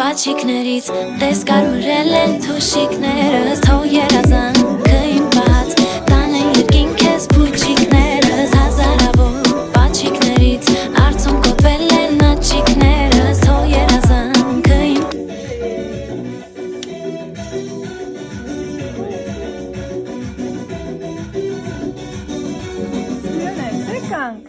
Աչիկներից տես կարմրել են թուշիկներս Թող երազանքը իմ բաց տանեն երկինք ես փուչիկներս Հազարավոր պաչիկներից արցուն կոպվել են աչիկներս Թող երազանքը իմ Սիրուն է, չեկանք